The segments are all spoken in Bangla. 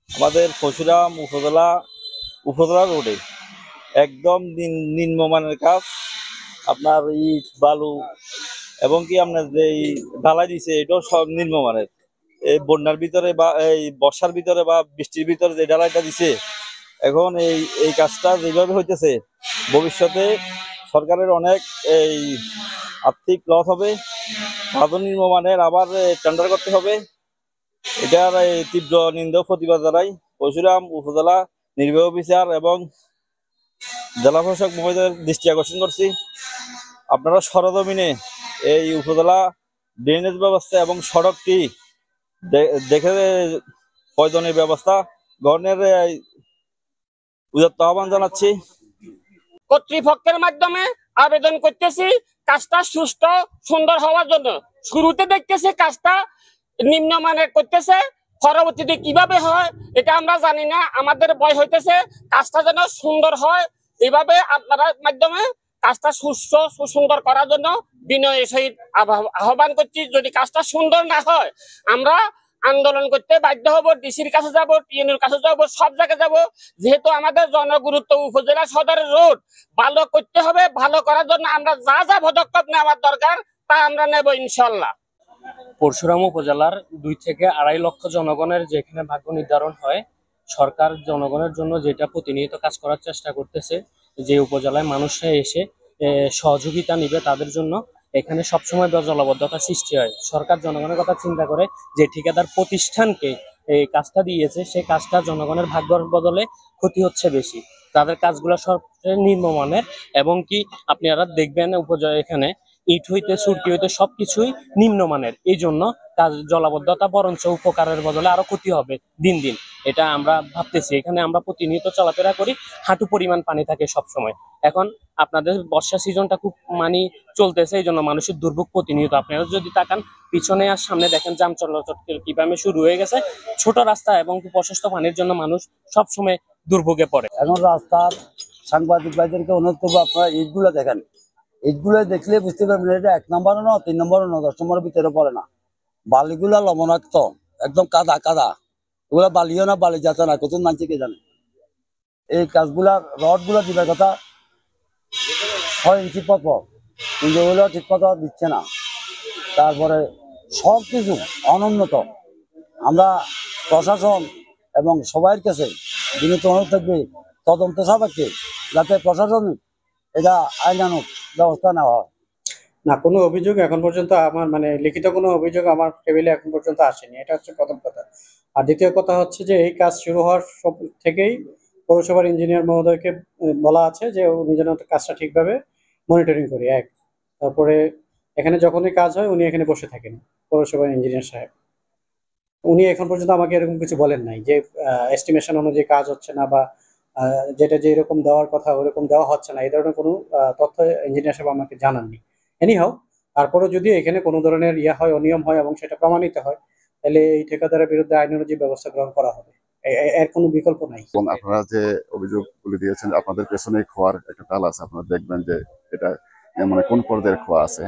আমাদের পরশুরাম উপজেলা রোডে একদম নিম্নমানের কাজ। আপনার ইট বালু এবং কি আপনার যে এই ঢালাই দিছে এটাও সব নিম্নমানের। এই বন্যার ভিতরে বা এই বর্ষার ভিতরে বা বৃষ্টির ভিতরে যে ঢালাইটা দিছে, এখন এই এই কাজটা যেভাবে হইতেছে ভবিষ্যতে সরকারের অনেক এই আর্থিক লস হবে। ভালো নিম্নমানের আবার টেন্ডার করতে হবে। এটার এই তীব্র নিন্দা ও প্রতিবাদ জানাই। পরশুরাম উপজেলা নির্বাহী অফিসার এবং জেলা প্রশাসক মহোদয়ের দৃষ্টি আকর্ষণ করছি, আপনারা সরজমিনে এই উপজেলা ড্রেনেজ ব্যবস্থা এবং সড়কটি দেখে প্রয়োজনীয় ব্যবস্থা গ্রহণের উদাত্ত আহ্বান জানাচ্ছি। কর্তৃপক্ষের মাধ্যমে আবেদন করতেছি কাজটা সুস্থ সুন্দর হওয়ার জন্য। শুরুতে দেখতেছি কাজটা নিম্নমানের করতেছে, পরবর্তীতে কিভাবে হয় এটা আমরা জানি না। আমাদের ভয় হইতেছে কাজটা যেন সুন্দর হয়। এইভাবে আপনারা মাধ্যমে কাজটা সুন্দর করার জন্য বিনয়ের সহিত আহ্বান করছি। যদি কাজটা সুন্দর না হয় আমরা আন্দোলন করতে বাধ্য হব, ডিসির কাছে যাব, টিএনএর কাছে যাব, সব জায়গায় যাব। যেহেতু আমাদের জনগুরুত্ব উপজেলা সদরের রোড ভালো করতে হবে, ভালো করার জন্য আমরা যা যা পদক্ষেপ নেওয়ার দরকার তা আমরা নেব ইনশাল্লাহ। পরশুরাম উপজেলার 2 থেকে 2.5 লক্ষ জনগণের যেখানে ভাগ্য নির্ধারণ হয়, সরকার জনগণের জন্য যেটা প্রতিনিয়ত কাজ করার চেষ্টা করতেছে, যে উপজেলায় মানুষরা এসে সহযোগিতা নিবে তাদের জন্য এখানে সবসময় জলাবদ্ধতা সৃষ্টি হয়। সরকার জনগণের কথা চিন্তা করে যে ঠিকাদার প্রতিষ্ঠানকে এই কাজটা দিয়েছে, সেই কাজটা জনগণের ভাগ্যর বদলে ক্ষতি হচ্ছে বেশি। তাদের কাজগুলো সবচেয়ে নিম্নমানের এবং কি আপনারা দেখবেন উপজেলা এখানে ইট হইতে সুরকি হইতে সবকিছুই নিম্নমানের। এই জন্য কাজ জলাবদ্ধতা বরঞ্চ উপকারের বদলে আরো ক্ষতি হবে দিন দিন। এটা আমরা ভাবতেছি। এখানে আমরা প্রতিনিয়ত চলাফেরা করি, হাঁটু পরিমাণ পানি থাকে সব সময়। এখন আপনাদের বর্ষা সিজনটা খুব চলতেছে, এই জন্য মানুষের দুর্ভোগ প্রতিনিয়ত। আপনারা যদি তাকান পিছনে আর সামনে দেখেন যান চলাচল কিভাবে শুরু হয়ে গেছে। ছোট রাস্তা এবং প্রশস্ত পানির জন্য মানুষ সব সময় দুর্ভোগে পড়ে। এখন রাস্তার সাংবাদিক ভাইদেরকে অনুরোধ করবো, আপনারা ইটগুলো দেখেন। ইটগুলো দেখলে বুঝতে পারবেন এটা 1 নম্বরও না, 3 নম্বরও না, 10 নম্বরের ভিতরে পড়ে না। বালিগুলা লবণাক্ত, একদম কাদা কাদা। এগুলা বালিও না, বালি যাতে না, কত নাচে কে জানে। এই কাজগুলা রড গুলা দিবার কথা 6 ইঞ্চি পর, কিন্তু ওগুলো ঠিক মতো দিচ্ছে না। তারপরে সব কিছু অনুন্নত। আমরা প্রশাসন এবং সবার কাছে বিনীত অনুরোধ থাকবে তদন্ত সাপেক্ষে যাতে প্রশাসন এটা আইনানুগ ব্যবস্থা নেওয়া হয়। না, কোনো অভিযোগ এখন পর্যন্ত আমার লিখিত কোনো অভিযোগ আমার টেবিলে এখন পর্যন্ত আসেনি। এটা হচ্ছে প্রথম কথা। আর দ্বিতীয় কথা হচ্ছে যে এই কাজ শুরু হওয়ার থেকেই পৌরসভার ইঞ্জিনিয়ার মহোদয়কে বলা আছে যে উনি যেন কাজটা ঠিকভাবে মনিটরিং করি। তারপরে এখানে যখনই কাজ হয় উনি এখানে বসে থাকেন, পৌরসভার ইঞ্জিনিয়ার সাহেব। উনি এখন পর্যন্ত আমাকে এরকম কিছু বলেন নাই যে এস্টিমেশন অনুযায়ী কাজ হচ্ছে না বা যেটা যে এরকম দেওয়ার কথা ওরকম দেওয়া হচ্ছে না, এই ধরনের কোনো তথ্য ইঞ্জিনিয়ার সাহেব আমাকে জানাননি। এনিহাও, তারপরে যদি এখানে কোনো ধরনের হয়, অনিয়ম হয় এবং সেটা প্রমাণিত হয়, তাহলে এই ঠিকাদারের বিরুদ্ধে আইন অনুযায়ী ব্যবস্থা গ্রহণ করা হবে। এর কোনো বিকল্প নাই। এবং আপনারা যে অভিযোগগুলি দিয়েছেন, আপনাদের পেছনে খোয়ার একটা তাল আছে, আপনারা দেখবেন যে এটা কোন পর্যায়ের খোয়া আছে।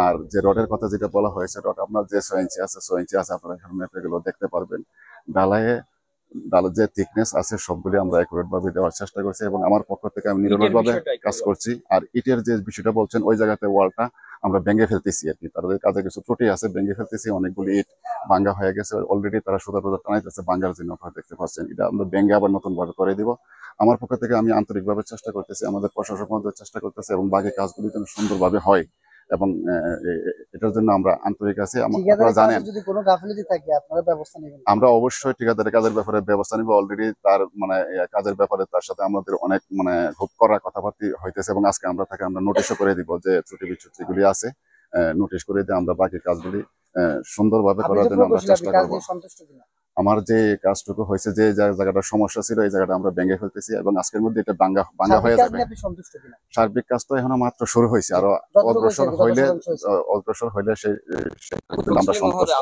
আর যে রডের কথা যেটা বলা হয়েছে, রড আপনার যে 6 ইঞ্চি আছে, 6 ইঞ্চি আছে, আপনারা এখানে ম্যাপে গুলো দেখতে পারবেন। ডালায় যে থিকনেস আছে সবগুলি আমরা একুরেট ভাবে দেওয়ার চেষ্টা করছি এবং আমার পক্ষ থেকে আমি নিরলসভাবে কাজ করছি। আর ইটের যে বিষয়টা বলছেন, ওই জায়গাতে ওয়ালটা আমরা ভেঙে ফেলতেছি আর কি। তাদের কাজে কিছু ত্রুটি আছে, ভেঙে ফেলতেছি। অনেকগুলি ইট ভাঙ্গা হয়ে গেছে অলরেডি, তারা সুতা টানাইতেছে ভাঙ্গার জন্য। আপনারা দেখতে পাচ্ছেন, এটা আমরা ভেঙে আবার নতুন ভাবে করে দিব। আমার পক্ষ থেকে আমি আন্তরিকভাবে চেষ্টা করতেছি, আমাদের প্রশাসক মহোদয় চেষ্টা করতেছে এবং বাকি কাজগুলি যেন সুন্দরভাবে হয় এবং এটার জন্য আমরা আন্তরিক আছি। আপনারা জানেন যদি কোনো গাফিলতি থাকে আপনারা ব্যবস্থা নেবেন। আমরা অবশ্যই ঠিকাদারের কাজের ব্যাপারে ব্যবস্থা নিব। অলরেডি তার কাজের ব্যাপারে তার সাথে আমাদের অনেক খুব কড়া কথাবার্তা হইতেছে এবং আজকে আমরা তাকে নোটিশও করে দিব যে ত্রুটি বিচ্যুতিগুলি আছে, নোটিশ করে দিয়ে আমরা বাকি কাজগুলি সুন্দরভাবে করার জন্য আমরা চেষ্টা করবো। আমার যে কাজটুকু হয়েছে, যে জায়গাটা সমস্যা ছিল, এই জায়গাটা আমরা ভেঙে ফেলতেছি এবং আজকের মধ্যে এটা ভাঙ্গা হয়ে যাবে। সার্বিক কাজ তো এখনো মাত্র শুরু হয়েছে, আরো অগ্রসর হইলে আমরা সন্তুষ্ট।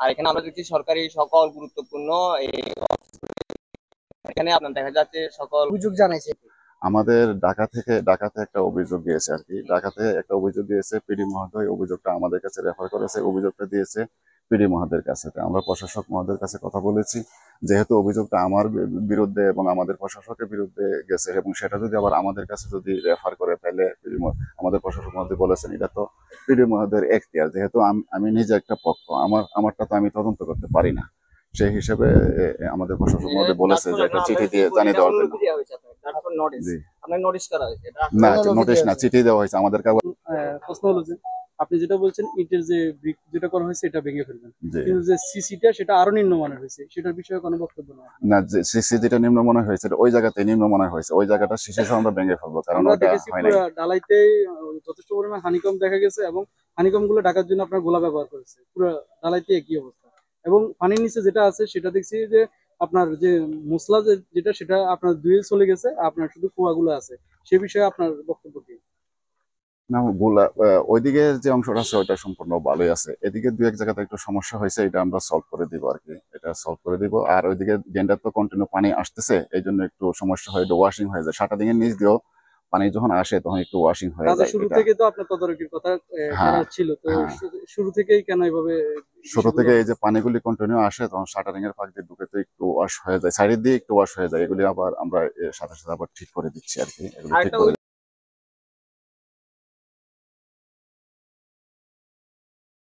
আর এখানে আমরা দেখছি সরকারি সকল গুরুত্বপূর্ণ এখানে আপনার দেখা যাচ্ছে সকল অভিযোগ জানাইছে। আমাদের ঢাকাতে একটা অভিযোগ দিয়েছে আর কি। ঢাকাতে একটা অভিযোগ দিয়েছে পিডি মহোদয়, অভিযোগটা আমাদের কাছে রেফার করেছে, অভিযোগটা দিয়েছে পিডি মহোদয়ের কাছে। তো আমরা প্রশাসক মহোদয়ের কাছে কথা বলেছি, যেহেতু অভিযোগটা আমার বিরুদ্ধে এবং আমাদের প্রশাসকের বিরুদ্ধে গেছে এবং সেটা যদি আবার আমাদের কাছে যদি রেফার করে, তাহলে আমাদের প্রশাসক মহোদয় বলেছেন এটা তো পিডি মহোদয়ের এখতিয়ার, যেহেতু আমি নিজে একটা পক্ষ, আমারটা তো আমি তদন্ত করতে পারি না। সেই হিসেবে আমাদের প্রশাসক মহোদয় বলেছে যে একটা চিঠি দিয়ে জানিয়ে দেওয়ার জন্য। জি। নোটিশ করা হয়েছে এটা না, নোটিশ না, চিঠি দেওয়া হয়েছে আমাদের কাছে। প্রশ্ন হলো যে আপনি যেটা বলছেন ইটের যে ব্রিক যেটা করা হয়েছে এটা ভেঙে ফেলবেন, জি। কিন্তু যে সিসিটা সেটা আরো নিম্নমানের হয়েছে, সেটার বিষয়ে কোনো বক্তব্য নয়। না, যে সিসি যেটা নিম্নমানের হয়েছে ওই জায়গাতে নিম্নমানের হয়েছে, ওই জায়গাটা সিসি সহ আমরা ভেঙে ফেলবো, কারণ আমরা ওটা দেখেছি হয় নাই। পুরো ডালাইতে যথেষ্ট পরিমাণ হানিকম দেখা গেছে এবং হানিকম গুলো ঢাকার জন্য আপনার গোলা ব্যবহার করেছে, পুরো ডালাইতে একই অবস্থা। এবং পানির নিচে যেটা আছে সেটা দেখছি যে আপনার যে মশলা যেটা সেটা আপনার ধুয়ে চলে গেছে, আপনার শুধু কুয়াগুলো আছে। সে বিষয়ে আপনার বক্তব্য কি? না, ওইদিকে যে অংশটা আছে ওইটা সম্পূর্ণ ভালোই আছে, এদিকে দু এক জায়গাতে একটু সমস্যা হয়েছে, এটা আমরা সলভ করে দিব আর কি, এটা সলভ করে দিব। আর ওইদিকে ড্রেনটা তো কন্টিনিউ পানি আসতেছে, এই জন্য একটু সমস্যা হয়, একটু ওয়াশিং হয়ে যায়, শাটারিং এর নিচ দিয়েও পানি যখন আসে তখন একটু ওয়াশিং হয়ে কাজে যায়। শুরু এটা থেকে তো আপনার তদারকির কথা হ্যাঁ, করা ছিল, তো হ্যাঁ। শুরু থেকেই কেন এভাবে শুরু থেকে এই যে পানিগুলি কন্টিনিউ আসে তখন শাটারিং এর ফাঁক দিয়ে ঢুকে তো একটু ওয়াশ হয়ে যায়, সাইডের দিয়ে একটু ওয়াশ হয়ে যায়, এগুলি আবার আমরা সাথে সাথে আবার ঠিক করে দিচ্ছি আর কি, এগুলি ঠিক করে